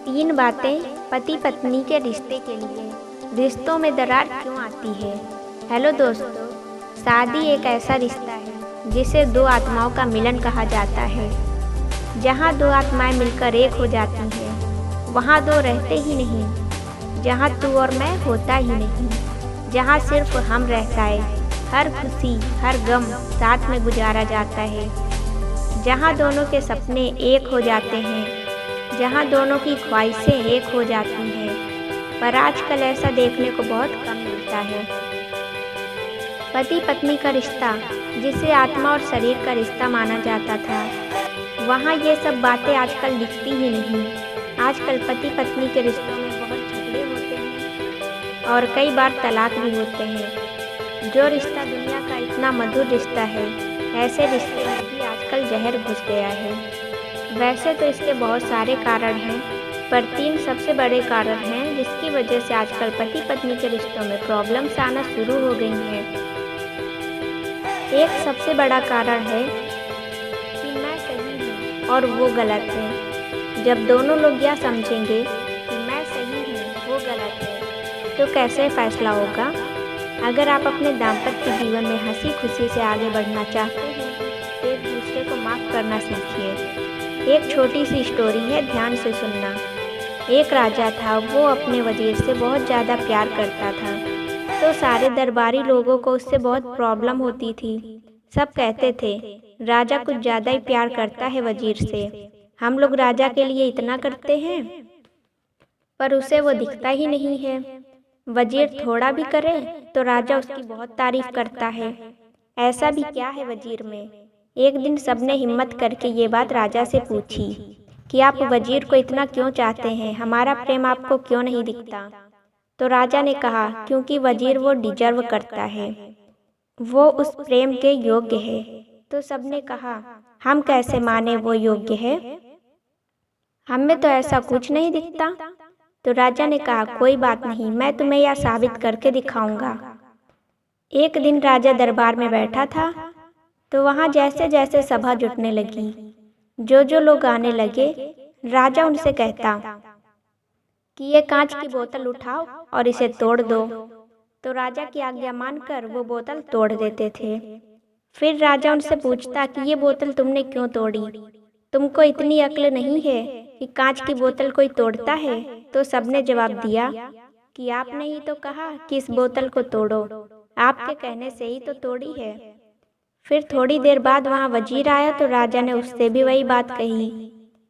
तीन बातें पति पत्नी के रिश्ते के लिए। रिश्तों में दरार क्यों आती है? हेलो दोस्तों, शादी एक ऐसा रिश्ता है जिसे दो आत्माओं का मिलन कहा जाता है। जहाँ दो आत्माएं मिलकर एक हो जाती हैं, वहाँ दो रहते ही नहीं। जहाँ तू और मैं होता ही नहीं। जहाँ सिर्फ हम रहता है, हर खुशी हर गम साथ में गुजारा जाता है। जहाँ दोनों के सपने एक हो जाते हैं, जहाँ दोनों की ख्वाहिशें एक हो जाती हैं। पर आजकल ऐसा देखने को बहुत कम मिलता है। पति पत्नी का रिश्ता, जिसे आत्मा और शरीर का रिश्ता माना जाता था, वहाँ ये सब बातें आजकल दिखती ही नहीं। आजकल पति पत्नी के रिश्तों में बहुत झगड़े होते हैं और कई बार तलाक भी होते हैं। जो रिश्ता दुनिया का इतना मधुर रिश्ता है, ऐसे रिश्ते में भी आजकल जहर घुस गया है। वैसे तो इसके बहुत सारे कारण हैं, पर तीन सबसे बड़े कारण हैं जिसकी वजह से आजकल पति पत्नी के रिश्तों में प्रॉब्लम्स आना शुरू हो गई हैं। एक सबसे बड़ा कारण है कि मैं सही हूँ और वो गलत है। जब दोनों लोग यह समझेंगे कि मैं सही हूँ वो गलत है, तो कैसे फैसला होगा? अगर आप अपने दाम्पत्य जीवन में हंसी खुशी से आगे बढ़ना चाहते हैं, तो एक दूसरे को माफ़ करना सीखिए। एक छोटी सी स्टोरी है, ध्यान से सुनना। एक राजा था, वो अपने वजीर से बहुत ज़्यादा प्यार करता था, तो सारे दरबारी लोगों को उससे बहुत प्रॉब्लम होती थी। सब कहते थे, राजा कुछ ज़्यादा ही प्यार करता है वजीर से। हम लोग राजा के लिए इतना करते हैं, पर उसे वो दिखता ही नहीं है। वजीर थोड़ा भी करे तो राजा उसकी बहुत तारीफ करता है। ऐसा भी क्या है वजीर में? एक दिन सबने हिम्मत करके ये बात राजा से पूछी कि आप वजीर को इतना क्यों चाहते हैं, हमारा प्रेम आपको क्यों नहीं दिखता? तो राजा ने कहा, क्योंकि वजीर वो डिजर्व करता है, वो उस प्रेम के योग्य है। तो सबने कहा, हम कैसे माने वो योग्य है, हमें तो ऐसा कुछ नहीं दिखता। तो राजा ने कहा, कोई बात नहीं, मैं तुम्हें यह साबित करके दिखाऊंगा। एक दिन राजा दरबार में बैठा था, तो वहाँ जैसे जैसे सभा जुटने लगी, जो लोग आने लगे, राजा उनसे कहता कि ये कांच की बोतल उठाओ और इसे तोड़ दो। तो राजा की आज्ञा मानकर वो बोतल तोड़ देते थे। फिर राजा उनसे पूछता कि ये बोतल तुमने क्यों तोड़ी? तुमको इतनी अक्ल नहीं है कि कांच की बोतल कोई तोड़ता है? तो सबने जवाब दिया कि आपने ही तो कहा कि इस बोतल को तोड़ो, आपके कहने से ही तो तोड़ी है। फिर थोड़ी देर बाद वहाँ वजीर आया, तो राजा ने उससे भी वही बात कही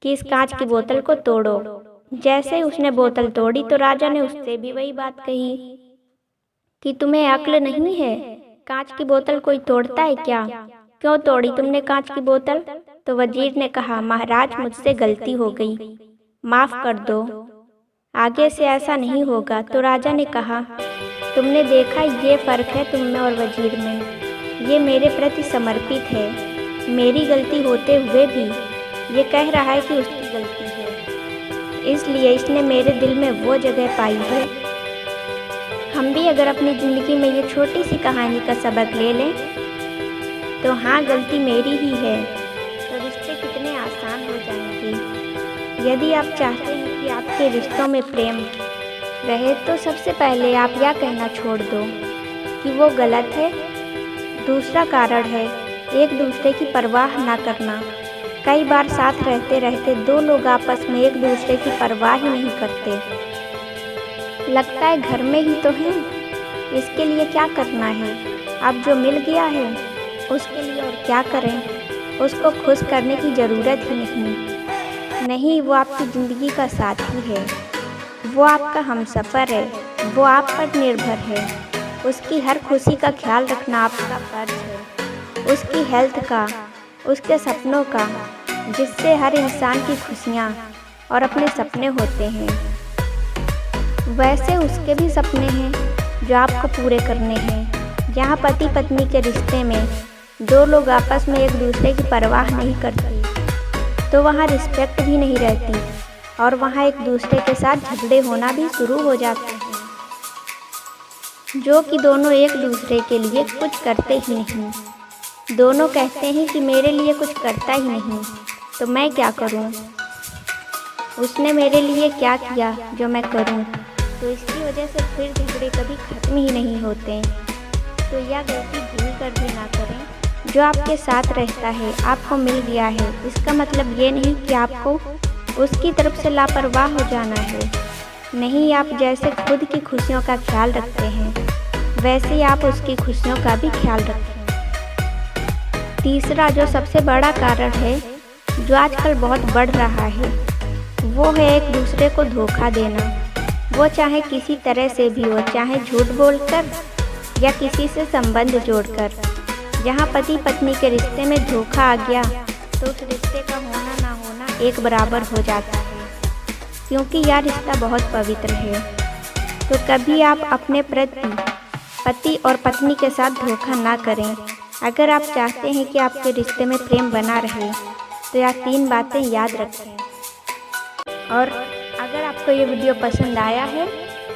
कि इस कांच की बोतल को तोड़ो। जैसे ही उसने बोतल तोड़ी, तो राजा ने उससे भी वही बात कही कि तुम्हें अक्ल नहीं है, कांच की बोतल कोई तोड़ता है क्या? क्यों तोड़ी तुमने कांच की बोतल? तो वजीर ने कहा, महाराज मुझसे गलती हो गई, माफ़ कर दो, आगे से ऐसा नहीं होगा। तो राजा ने कहा, तुमने देखा ये फ़र्क है तुम में और वजीर में, ये मेरे प्रति समर्पित है। मेरी गलती होते हुए भी ये कह रहा है कि उसकी गलती है, इसलिए इसने मेरे दिल में वो जगह पाई है। हम भी अगर अपनी ज़िंदगी में ये छोटी सी कहानी का सबक ले लें, तो हाँ, गलती मेरी ही है, तो रिश्ते कितने आसान हो जाएंगे। यदि आप चाहते हैं कि आपके रिश्तों में प्रेम रहे, तो सबसे पहले आप यह कहना छोड़ दो कि वो गलत है। दूसरा कारण है एक दूसरे की परवाह ना करना। कई बार साथ रहते रहते दो लोग आपस में एक दूसरे की परवाह ही नहीं करते। लगता है घर में ही तो हैं, इसके लिए क्या करना है, अब जो मिल गया है उसके लिए और क्या करें, उसको खुश करने की ज़रूरत ही नहीं। वो आपकी ज़िंदगी का साथी है, वो आपका हमसफ़र है, वो आप पर निर्भर है। उसकी हर खुशी का ख्याल रखना आपका फर्ज है, उसकी हेल्थ का, उसके सपनों का, जिससे हर इंसान की खुशियाँ और अपने सपने होते हैं, वैसे उसके भी सपने हैं जो आपको पूरे करने हैं। जहाँ पति पत्नी के रिश्ते में दो लोग आपस में एक दूसरे की परवाह नहीं करते, तो वहाँ रिस्पेक्ट भी नहीं रहती और वहाँ एक दूसरे के साथ झगड़े होना भी शुरू हो जाते हैं, जो कि दोनों एक दूसरे के लिए कुछ करते ही नहीं। दोनों कहते हैं कि मेरे लिए कुछ करता ही नहीं, तो मैं क्या करूं? उसने मेरे लिए क्या किया जो मैं करूं, तो इसकी वजह से फिर झगड़े कभी ख़त्म ही नहीं होते। तो यह गलती भूल कर भी ना करें। जो आपके साथ रहता है, आपको मिल गया है, इसका मतलब ये नहीं कि आपको उसकी तरफ से लापरवाह हो जाना है। नहीं, आप जैसे खुद की खुशियों का ख्याल रखते हैं, वैसे ही आप उसकी खुशियों का भी ख्याल रखें। तीसरा जो सबसे बड़ा कारण है, जो आजकल बहुत बढ़ रहा है, वो है एक दूसरे को धोखा देना। वो चाहे किसी तरह से भी हो, चाहे झूठ बोलकर या किसी से संबंध जोड़कर। जहाँ पति पत्नी के रिश्ते में धोखा आ गया तो उस रिश्ते का होना ना होना एक बराबर हो जाता है, क्योंकि यह रिश्ता बहुत पवित्र है। तो कभी आप अपने प्रति पति और पत्नी के साथ धोखा ना करें। अगर आप चाहते हैं कि आपके रिश्ते में प्रेम बना रहे तो यह 3 बातें याद रखें। और अगर आपको ये वीडियो पसंद आया है,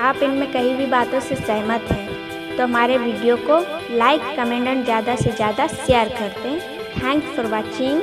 आप इनमें कई भी बातों से सहमत हैं, तो हमारे वीडियो को लाइक, कमेंट और ज़्यादा से ज़्यादा शेयर कर दें। Thanks for watching.